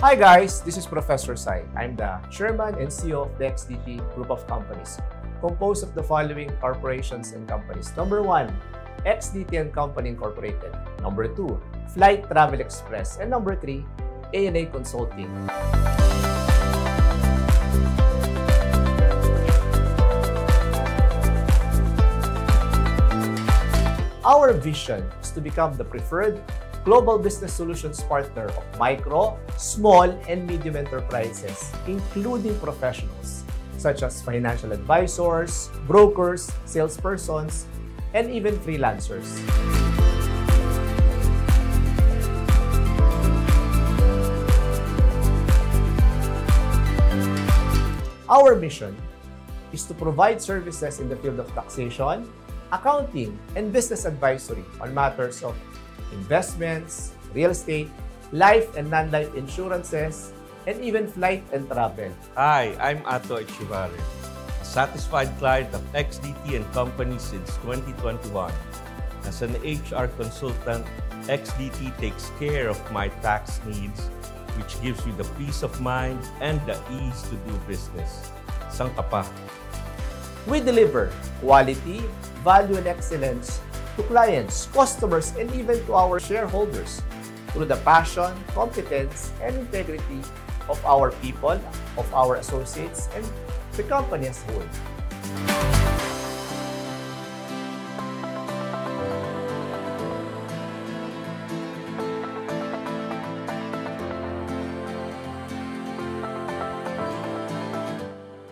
Hi guys, this is Professor Sai. I'm the Chairman and CEO of the XDT Group of Companies, composed of the following corporations and companies. Number 1, XDT and Company Incorporated. Number 2, Flight Travel Express. And number 3, A&A Consulting. Our vision is to become the preferred global business solutions partner of micro, small, and medium enterprises, including professionals such as financial advisors, brokers, salespersons, and even freelancers. Our mission is to provide services in the field of taxation, accounting, and business advisory on matters of investments, real estate, life and non-life insurances, and even flight and travel. Hi, I'm Ato Echevarri, a satisfied client of XDT and Company since 2021. As an HR consultant, XDT takes care of my tax needs, which gives you the peace of mind and the ease to do business. Sang ka pa? We deliver quality, value, and excellence to clients, customers, and even to our shareholders through the passion, competence, and integrity of our people, of our associates, and the company as a whole.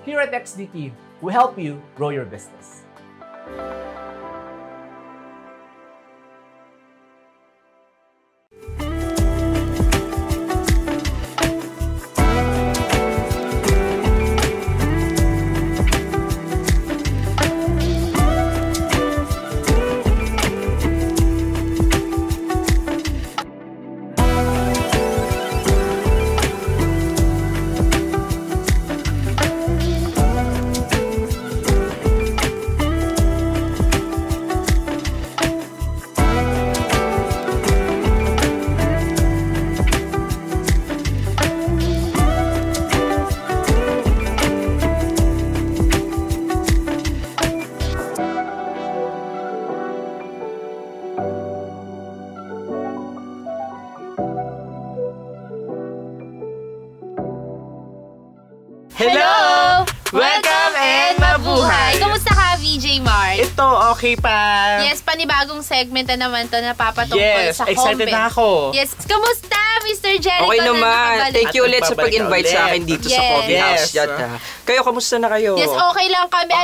Here at XDT, we help you grow your business. Hello! Welcome and mabuhay! Kumusta ka, VJ Mark? Ito, okay pa. Yes, panibagong segment na naman to na papatungkol sa home. Excited na ako. Yes, kumusta, Mr. Jericho? Okay naman. Thank you ulit sa pag-invite sa akin dito sa Coffee House. Kayo, kamusta na kayo? Yes, okay lang kami.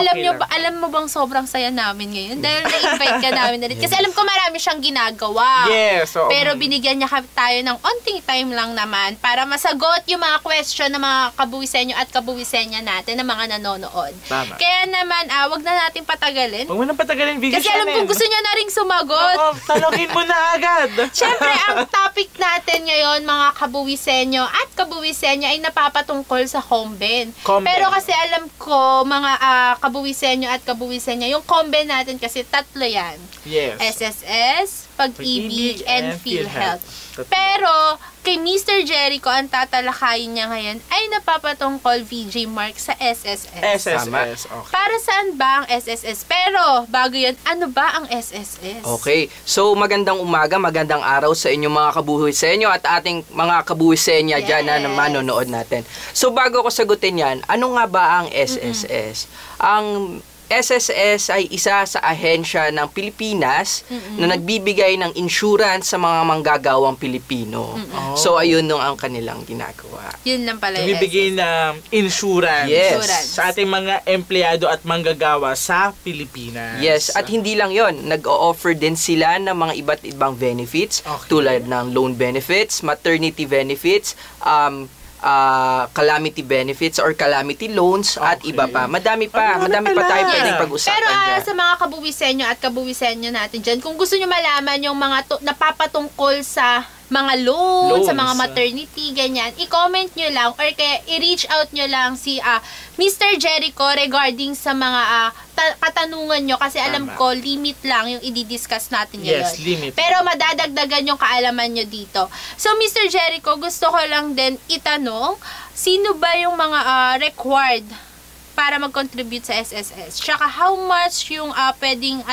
Alam mo bang sobrang saya namin ngayon? Dahil na-invite ka namin ulit. Kasi alam ko marami siyang ginagawa. Yes. Pero binigyan niya tayo ng onting time lang naman para masagot yung mga question ng mga kabuwisenyo at kabuwisenya natin ng mga nanonood. Tama. Kaya naman, wag na natin patagalin. Huwag mo nang patagalin, Vicky. Kasi alam kong gusto niya na ring sumagot. Talogin mo na agad. Siyempre, ang topic natin ngayon, mga kabuwisenyo at kabuwisenya ay napapatungkol sa Comben. Pero kasi alam ko, mga kabuwisenyo at kabuwisenya, yung Comben natin kasi tatlo yan. Yes. SSS, Pag-ibig, and PhilHealth. Pero, kay Mr. Jericho, ang tatalakayin niya ngayon ay napapatungkol, VJ Mark, sa SSS. SSS, okay. Para saan ba ang SSS? Pero, bago yun, ano ba ang SSS? Okay. So, magandang umaga, magandang araw sa inyong mga kabuhisenyo at ating mga kabuhisenya dyan na manonood natin. So, bago ko sagutin yan, ano nga ba ang SSS? Ang SSS ay isa sa ahensya ng Pilipinas na nagbibigay ng insurance sa mga manggagawang Pilipino. So, ayun nung ang kanilang ginagawa. Yun lang pala yung Nagbibigay ng insurance, sa ating mga empleyado at manggagawa sa Pilipinas. Yes, at hindi lang yon, nag-o-offer din sila ng mga iba't ibang benefits tulad ng loan benefits, maternity benefits, calamity benefits or calamity loans at iba pa. Madami pa tayo pwedeng pag-usapan dyan. Pero sa mga kabuwisenyo at kabuwisenyo natin dyan, kung gusto nyo malaman yung mga napapatungkol sa mga loans, sa mga maternity, ganyan, i-comment nyo lang or kaya i-reach out nyo lang si Mr. Jericho regarding sa mga katanungan nyo kasi alam ko, limit lang yung i-discuss natin ngayon. Yes, limit. Pero madadagdagan yung kaalaman nyo dito. So, Mr. Jericho, gusto ko lang din itanong, sino ba yung mga required para mag-contribute sa SSS? Tsaka how much yung pwedeng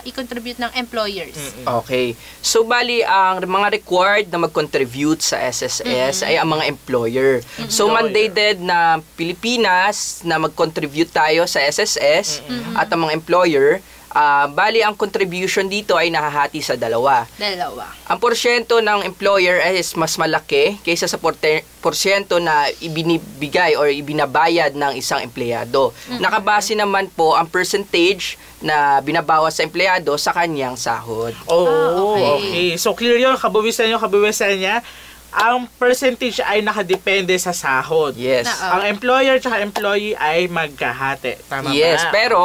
i-contribute ng employers? Okay. So, bali, ang mga required na mag-contribute sa SSS ay ang mga employer. So, mandated na Pilipinas na mag-contribute tayo sa SSS at ang mga employer, bali, ang contribution dito ay nahahati sa dalawa. Ang porsyento ng employer is mas malaki kaysa sa porsyento na ibinibigay or ibinabayad ng isang empleyado. Nakabase naman po ang percentage na binabawas sa empleyado sa kanyang sahod. Okay. So, clear yun, kabuwisan niya. Ang percentage ay nakadepende sa sahod. Yes. Ang employer at employee ay magkahati. Tama yes, ba? pero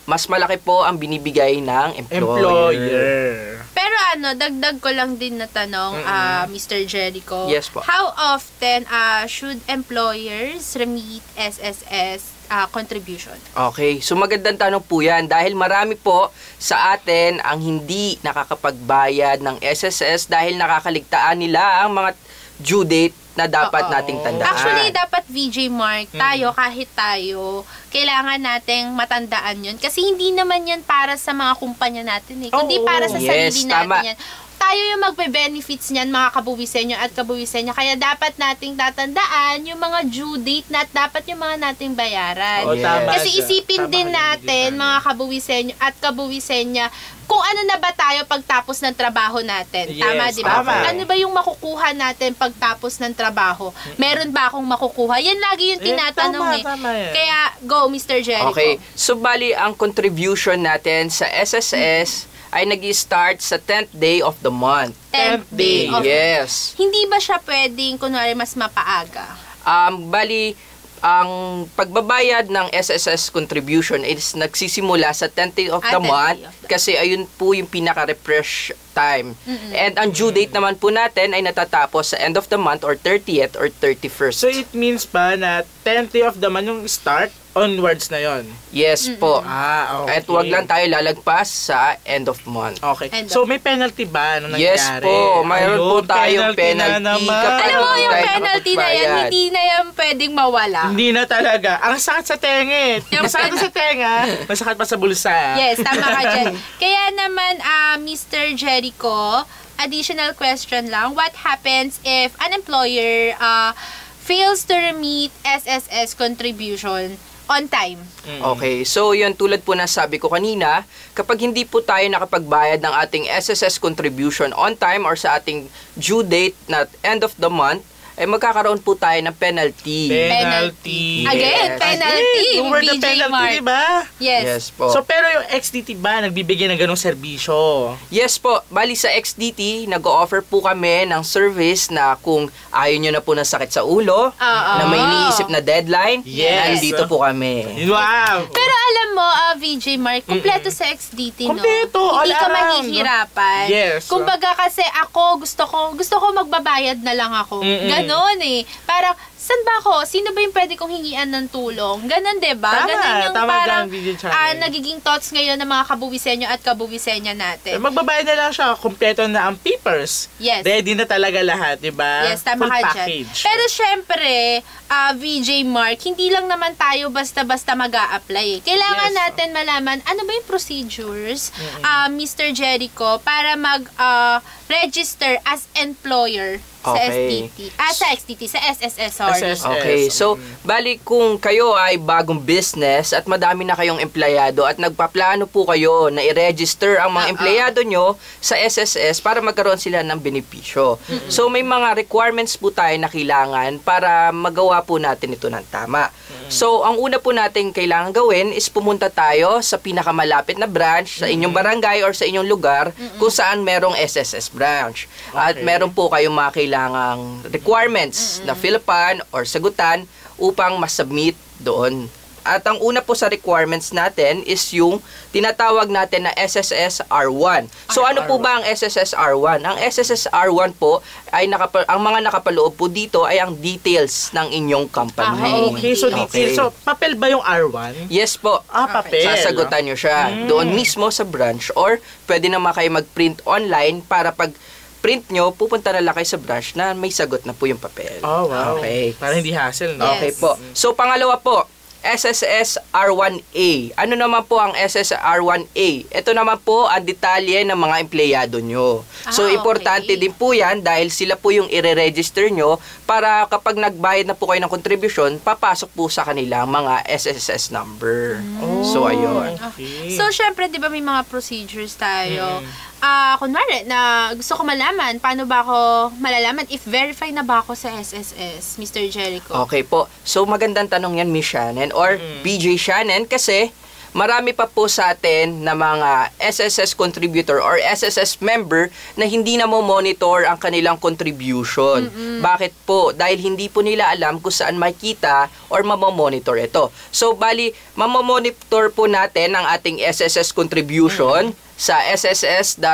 mas malaki po ang binibigay ng employer. Pero dagdag ko lang din na tanong, Mr. Jericho. Yes po. How often should employers remit SSS contribution? Okay, so magandang tanong po yan dahil marami po sa atin ang hindi nakakapagbayad ng SSS dahil nakakaligtaan nila ang mga due date na dapat nating tandaan. Actually, dapat VJ Mark, kahit tayo, kailangan nating matandaan yun. Kasi hindi naman yan para sa mga kumpanya natin kundi para sa sarili natin yan. Tayo yung magbe-benefits niyan, mga kabuwisenyo at kabuwisenyo. Kaya dapat nating tatandaan yung mga due date na dapat yung mga nating bayaran. Kasi isipin din natin, mga kabuwisenyo at kabuwisenya, kung ano na ba tayo pagtapos ng trabaho natin. Tama, di ba? Ano ba yung makukuha natin pagtapos ng trabaho? Meron ba akong makukuha? Yan lagi yung tinatanong Kaya, go, Mr. Jericho. Okay. So, bali, ang contribution natin sa SSS ay nag-start sa 10th day of the month. 10th day of the month. Yes. Hindi ba siya pwedeng, kunwari, mas mapaaga? Bali, ang pagbabayad ng SSS contribution is nagsisimula sa 10th day of the month kasi ayun po yung pinaka-refresh time. And ang due date naman po natin ay natatapos sa end of the month or 30th or 31st. So it means pa na 10th day of the month yung start, onwards na yon. Yes po. Okay. At wag lang tayo lalagpas sa end of month. Okay. So may penalty ba na nangyari? Yes po. Mayroon po tayong penalty. Alam mo, yung penalty na yan, hindi na yan pwedeng mawala. Hindi na talaga. Ang sakit sa tenga. Masakit sa tenga. Masakit pa sa bulsa. Yes, tama ka dyan. Kaya naman, Mr. Jericho, additional question lang. What happens if an employer fails to remit SSS contribution on time? Okay, so yun, tulad po na sabi ko kanina, kapag hindi po tayo nakapagbayad ng ating SSS contribution on time or sa ating due date na end of the month, ay magkakaroon po tayo ng penalty. Penalty. Again, penalty. Yung word na penalty, diba? Yes. po. So, pero yung XDT ba, nagbibigay ng ganong serbisyo? Yes po. Bali sa XDT, nag-o-offer po kami ng service na kung ayaw nyo na po ng sakit sa ulo, na may iniisip na deadline, nandito po kami. Wow! Pero alam mo, VJ Mark, kumpleto sa XDT, no? Kumpleto, hindi ka alam. mahihirapan. Yes. Kumbaga kasi ako, gusto ko magbabayad na lang ako. Ganon Parang, saan ba ako? Sino ba yung pwede kong hingian ng tulong? Ganon, diba? Ganon yung parang nagiging thoughts ngayon ng mga kabuwisenyo at kabuwisenya natin. Magbabayad na lang siya, kumpleto na ang papers. Yes. Ready na talaga lahat, diba? Yes, tama full ka package. Dyan. Pero syempre, VJ Mark, hindi lang naman tayo basta-basta mag-a-apply. Kailangan natin malaman ano ba yung procedures, Mr. Jericho, para mag-register as employer sa SDT. Sa XDT, sa SSS, sorry. SSS. Okay, so bali kung kayo ay bagong business at madami na kayong empleyado at nagpaplano po kayo na i-register ang mga empleyado nyo sa SSS para magkaroon sila ng benepisyo. So may mga requirements po tayo na kailangan para magawa po natin ito ng tama. So ang una po natin kailangan gawin is pumunta tayo sa pinakamalapit na branch sa inyong barangay or sa inyong lugar kung saan merong SSS branch. At meron po kayong mga kailangang requirements na fill-upan or sagutan upang masubmit doon At ang una po sa requirements natin is yung tinatawag natin na SSS R1. So ano po ba ang SSS R1? Ang SSS R1 po ay ang mga nakapaloob po dito ay ang details ng inyong company. Okay, so details. So papel ba yung R1? Yes po. Papel. Sasagutan nyo siya doon mismo sa branch, or pwede naman kayo mag-print online para pag print nyo, pupunta na lang kayo sa branch na may sagot na po yung papel. Oh, wow. Okay. Para hindi hassle, no? Yes. Okay po. So, pangalawa po, SSS R1A. Ano naman po ang SSS R1A? Ito naman po ang detalye ng mga empleyado nyo. So, importante din po yan dahil sila po yung i-register nyo para kapag nagbayad na po kayo ng contribution, papasok po sa kanila mga SSS number. So, ayun. Okay. So, syempre, di ba may mga procedures tayo? Kunwari, na gusto ko malaman, paano ba ako malalaman if verify na ba ako sa SSS, Mr. Jericho? Okay po. So, magandang tanong yan, Miss Shannon or BJ Shannon, kasi marami pa po sa atin na mga SSS contributor or SSS member na hindi na mo monitor ang kanilang contribution. Bakit po? Dahil hindi po nila alam kung saan makita or mamomonitor ito. So, bali, mamomonitor po natin ang ating SSS contribution sa sss.com.ph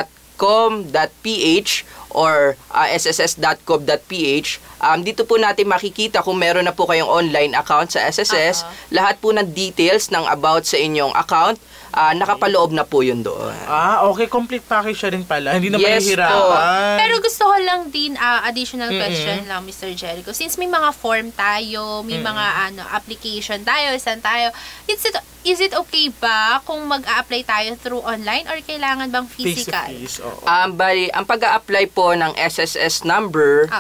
or sss.com.ph. Dito po natin makikita kung meron na po kayong online account sa SSS. Lahat po ng details ng about sa inyong account, nakapaloob na po yun doon. Okay. Complete package siya rin pala. Hindi na Yes mahihirapan. Pero gusto ko lang din, additional question lang, Mr. Jericho. Since may mga form tayo, may mga application tayo, saan tayo, is it okay ba kung mag-a-apply tayo through online or kailangan bang physical? Face to face, oo. Bali, ang pag-a-apply po ng SSS number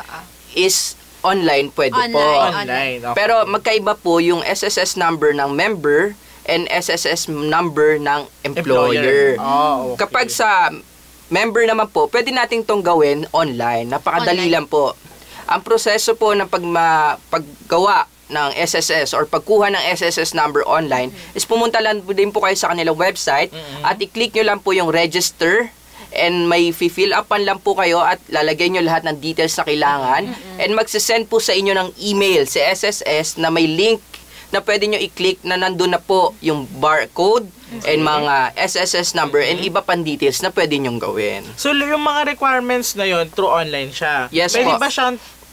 is online, pwede po. Online. Okay. Pero magkaiba po yung SSS number ng member and SSS number ng employer. Okay. Kapag sa member naman po, pwede natin itong gawin online. Napakadali lang po. Ang proseso po ng paggawa ng SSS or pagkuha ng SSS number online is pumunta lang din po kayo sa kanilang website at i-click nyo lang po yung register, and may fill upan lang po kayo at lalagay nyo lahat ng details na kailangan, and magsisend po sa inyo ng email si SSS na may link na pwede nyo i-click na nandun na po yung barcode and mga SSS number and iba pang details na pwede nyong gawin. So, yung mga requirements na yun, through online siya. Yes Pwede po.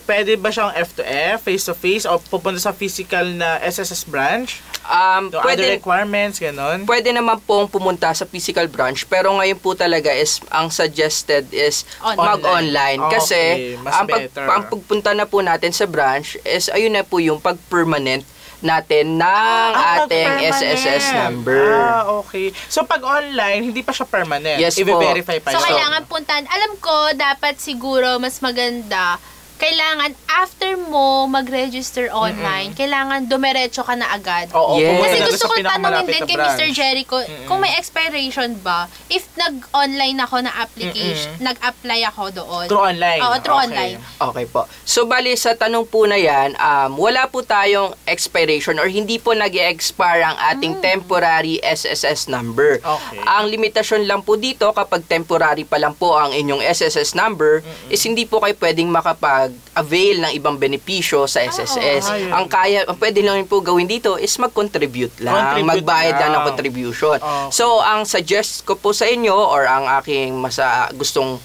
Pwede ba siyang F2F, face-to-face, o pupunta sa physical na SSS branch? Other Pwede, requirements, gano'n? pwede naman pong pumunta sa physical branch, pero ngayon po talaga is ang suggested is mag-online. Kasi mas better. ang pagpunta na po natin sa branch is ayun na po yung pag-permanent natin ng ating SSS number. Okay. So, pag online, hindi pa siya permanent. Yes po. I-verify pa So, siya. kailangan puntahan. Alam ko, dapat siguro mas maganda, kailangan after mo mag-register online, kailangan dumiretso ka na agad. Oo, Yes. pumunta Kasi na gusto sa ko tanongin pinakamalapit din na kay branch. Mr. Jericho, kung may expiration ba, if nag-online ako na application, nag-apply ako doon. Through online? Oo, through Okay. online. Okay po. So, bali sa tanong po na yan, wala po tayong expiration or hindi po nag-expire ang ating temporary SSS number. Okay. Ang limitasyon lang po dito kapag temporary pa lang po ang inyong SSS number is hindi po kayo pwedeng makapag-avail ng ibang benepisyo sa SSS. Ayun. Ang pwede lang po gawin dito is mag-contribute lang, Contribute magbayad lang ng lang. contribution. Okay. So, ang suggest ko po sa inyo or ang aking gustong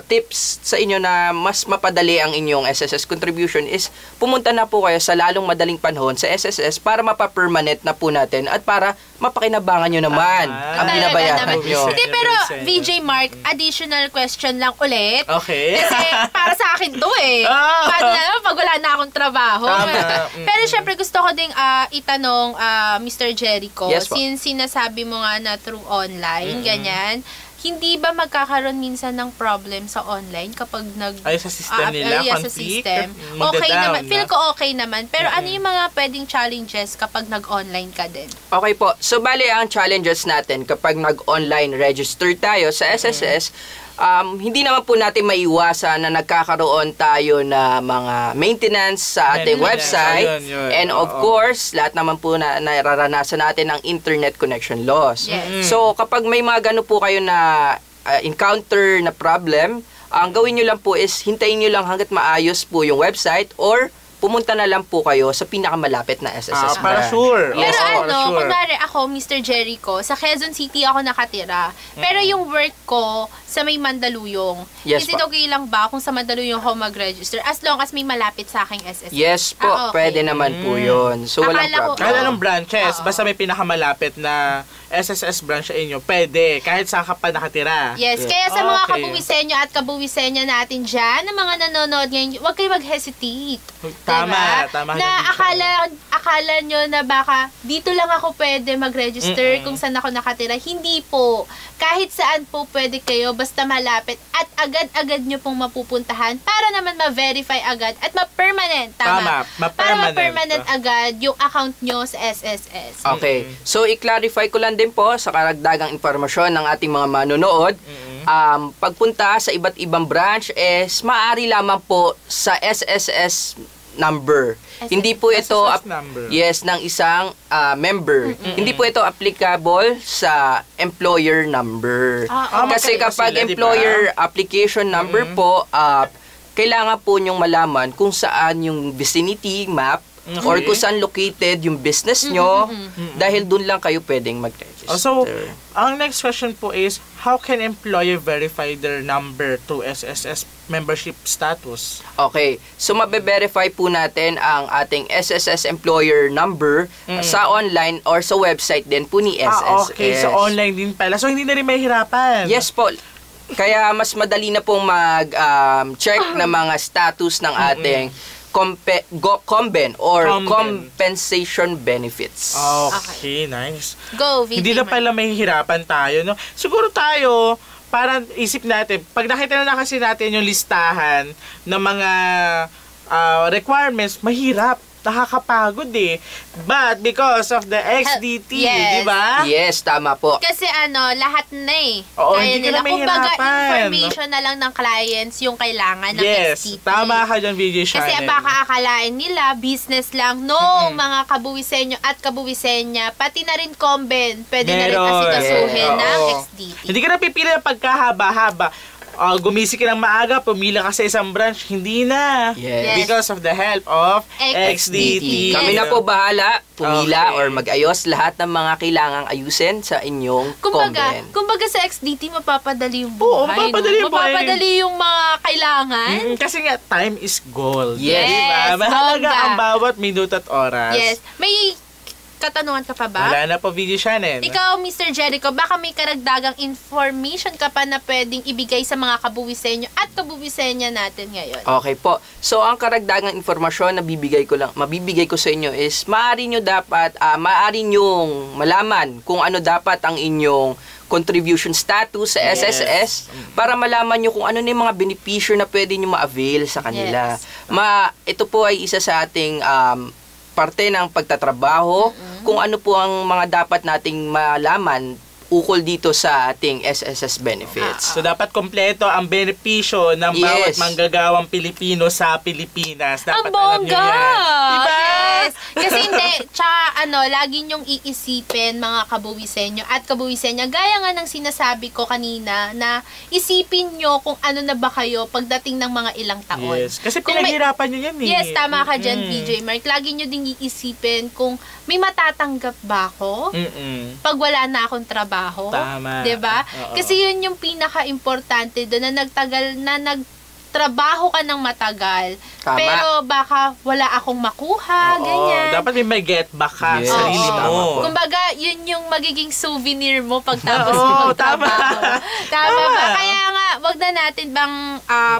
tips sa inyo na mas mapadali ang inyong SSS contribution is pumunta na po kayo sa lalong madaling panahon sa SSS para mapapermanent na po natin at para mapakinabangan nyo naman ang Talaga binabayaran naman. nyo. Hindi, pero VJ Mark, additional question lang ulit. Okay. Kasi para sa akin to eh. Paano na lang pag wala na akong trabaho. Tama. Pero syempre gusto ko ding itanong Mr. Jericho, Yes po. since sinasabi mo nga na through online, ganyan, hindi ba magkakaroon minsan ng problem sa online kapag Sa system nila, sa conflict? system? Okay Magda-down naman. na. Feel ko okay naman. Pero ano yung mga pwedeng challenges kapag nag-online ka din? Okay po. So, bali ang challenges natin kapag nag-online register tayo sa SSS, hindi naman po natin maiwasan na nagkakaroon tayo na mga maintenance sa ating Maintenance. website. Ayun. And of course, lahat naman po na nararanasan natin ang internet connection loss. Yes. So, kapag may mga gano po kayo na encounter na problem, ang gawin nyo lang po is hintayin nyo lang hanggat maayos po yung website or pumunta na lang po kayo sa pinakamalapit na SSS Para branch. sure. Yes, Pero para ano, sure. kunwari ako, Mr. Jericho, sa Quezon City ako nakatira. Pero yung work ko sa may Mandaluyong, Yes, is it po. okay lang ba kung sa Mandaluyong ako mag-register as long as may malapit sa aking SSS? Yes po, Okay. pwede naman po yun. So, walang Akala ko- problem. Kahit anong branches, Oo. basta may pinakamalapit na SSS branch sa inyo, pwede. Kahit saan ka pa nakatira. Yes, Yeah. kaya sa mga Okay. kabuwisenyo at kabuwisenyo natin dyan, na mga nanonood ngayon, huwag kayo mag-hesitate. Tama, Diba? tama. Na akala nyo na baka dito lang ako pwede mag-register kung saan ako nakatira. Hindi po. Kahit saan po pwede kayo, basta malapit at agad-agad nyo pong mapupuntahan para naman ma-verify agad at ma-permanent. Tama, Para ma-permanent. ma-permanent agad yung account nyo sa SSS. Okay. So, i-clarify ko lang din po sa karagdagang informasyon ng ating mga manonood. Pagpunta sa iba't ibang branch is maaari lamang po sa SSS number. Hindi po ito SSS number. yes ng isang member. Hindi po ito applicable sa employer number. Kasi magkaiba kapag sila, di ba? employer application number po, kailangan po nyong malaman kung saan yung vicinity map or kung saan located yung business nyo dahil dun lang kayo pwedeng mag-register. So, ang next question po is, how can employer verify their number to SSS membership status? Okay. So, mabe-verify po natin ang ating SSS employer number sa online or sa website din po ni SSS. Okay. So, online din pala. So, hindi na rin mahihirapan. Yes po. Kaya mas madali na pong mag-check ng mga status ng ating COMBEN or COMBEN. compensation benefits. Okay, nice. Go, VJ Hindi na Mark. pala mahihirapan tayo, no? Siguro tayo, para isip natin, pag nakita na kasi natin yung listahan ng mga requirements, mahirap. Nakakapagod eh. But because of the XDT, Yes. di ba? Yes, tama po. Kasi lahat na eh. Oo, Kaya hindi ka na nila. Kumbaga, mahirapan. information na lang ng clients yung kailangan ng Yes, XDT. tama ka dyan, VJ Shannon. Kasi baka akalain nila, business lang. No, mga kabuwisenyo at kabuwisenya, pati na rin Comben, pwede na rin Meron. asikasuhin Yes. ng Oo. XDT. Hindi ka na pipili ng pagkahaba-haba. Gumising ka ng maaga, pumila ka sa isang branch, hindi na. Yes. Because of the help of XDT. XDT. Kami na po bahala, pumila Okay. or mag-ayos lahat ng mga kailangang ayusin sa inyong COMBEN. Kumbaga sa XDT, mapapadali yung Oo, buhay. mapapadali yung buhay. Mapapadali yung mga kailangan. Kasi nga, time is gold. Yes. Yes, Mahalaga bongga. ang bawat minuto at oras. Yes. May katanungan ka pa ba? Wala na po, VJ Shannon. Ikaw, Mr. Jericho, baka may karagdagang information ka pa na pwedeng ibigay sa mga kabuwisenyo at kabuwisenya natin ngayon. Okay po. So, ang karagdagang informasyon na mabibigay ko sa inyo is maaari nyong malaman kung ano dapat ang inyong contribution status sa SSS para malaman nyo kung ano na yung mga benepisyo na pwede nyo ma-avail sa kanila. Yes. Ito po ay isa sa ating parte ng pagtatrabaho, kung ano po ang mga dapat nating malaman ukol dito sa ating SSS benefits. So, dapat kompleto ang benepisyo ng bawat Yes. manggagawang Pilipino sa Pilipinas. Ang Dapat alam nyo bongga! yan. Diba? Yes! Kasi hindi, tsaka lagi nyong iisipin mga kabuwisenyo at kabuwisenya, gaya nga ng sinasabi ko kanina, na isipin nyo kung ano na ba kayo pagdating ng mga ilang taon. Yes. Kasi Kung may- pinaghirapan nyo yan eh. Yes, tama ka dyan, VJ Mark. Lagi nyo ding iisipin kung may matatanggap ba ako pag wala na akong trabaho. Tama. 'Di ba? Oo. Kasi yun yung pinaka-importante doon, na nagtrabaho ka ng matagal. Tama. Pero baka wala akong makuha, ganyan. Dapat may get back ka Yes. sa sarili Oo. mo. Kumbaga, yun yung magiging souvenir mo pagtapos Oo, mo magtrabaho. tama. Tama ba? Tama. Kaya nga, wag na natin bang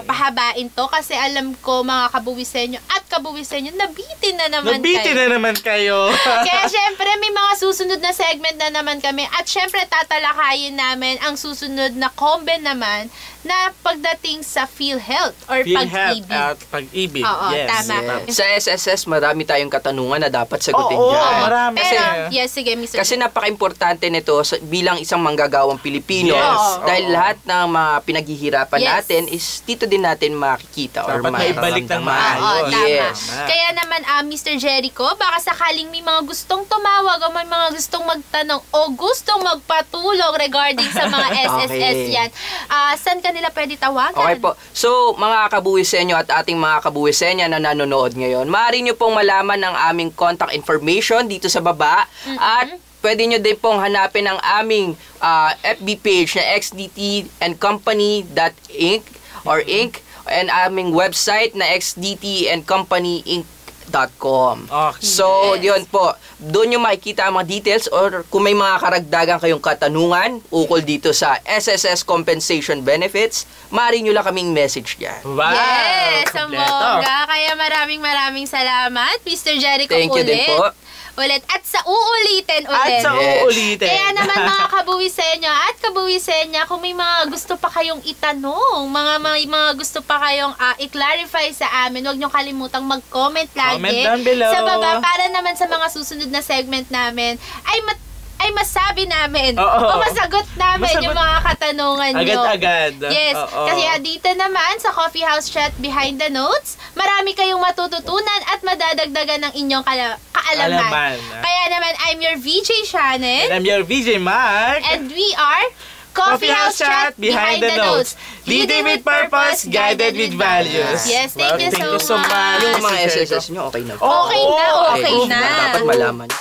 pahabain to kasi alam ko mga kabuwisenyo at kabuwisenyo, nabitin na naman Nabitin kayo. na naman kayo. Kaya syempre, may mga susunod na segment na naman kami. At syempre, tatalakayin namin ang susunod na Comben naman na pagdating sa PhilHealth or PhilHealth pag-ibig. at pag-ibig. Oo, Yes. tama. Sa SSS, marami tayong katanungan na dapat sagutin Oo, dyan. marami. Pero, Kasi- yes, sige, Mr. Kasi napaka-importante nito bilang isang manggagawang Pilipino. Yes, Dahil oo. lahat ng mga pinaghihirapan Yes. natin is dito din natin makikita or Dapat maibalik ng mararamdaman. Oo, maayos. tama. Yes. Kaya naman, Mr. Jericho, baka sakaling may mga gustong tumawag o may mga gustong magtanong o gustong magpatulong regarding sa mga SSS yan, saan kanila pwede tawagan? Okay po. So, mga kabuwisenyo at ating mga kabuwisenya na nanonood ngayon, maaari nyo pong malaman ang aming contact information dito sa baba at pwede nyo din pong hanapin ang aming FB page na XDT and Company.inc or Inc. and aming website na xdtandcompanyinc.com. Okay. So, yun po. Doon nyo makikita ang mga details or kung may mga karagdagan kayong katanungan ukol dito sa SSS compensation benefits, maaari nyo lang kaming message dyan. Wow! Yes, ang Kompleto. bongga. Kaya maraming salamat, Mr. Jericho. Thank you din po. Ulit. At sa uulitin ulit. At sa uulitin. Kaya naman mga kabuwisenya at kabuwisenya, kung may mga gusto pa kayong itanong, may mga gusto pa kayong i-clarify sa amin, huwag nyo kalimutang mag-comment lagi. Comment down below. Sa baba, para naman sa mga susunod na segment namin, ay masabi namin o masagot namin yung mga katanungan nyo. Agad-agad. Yes. Kasi dito naman sa Coffee House Chat Behind the Notes, marami kayong matututunan at madadagdagan ng inyong kaalaman. Kaya naman, I'm your VJ Shannon. And I'm your VJ Mark. And we are Coffee House Chat Behind the Notes. Leading with purpose, guided with values. Yes, thank you so much. Yung mga SSS nyo, okay na. Okay na. Dapat malaman.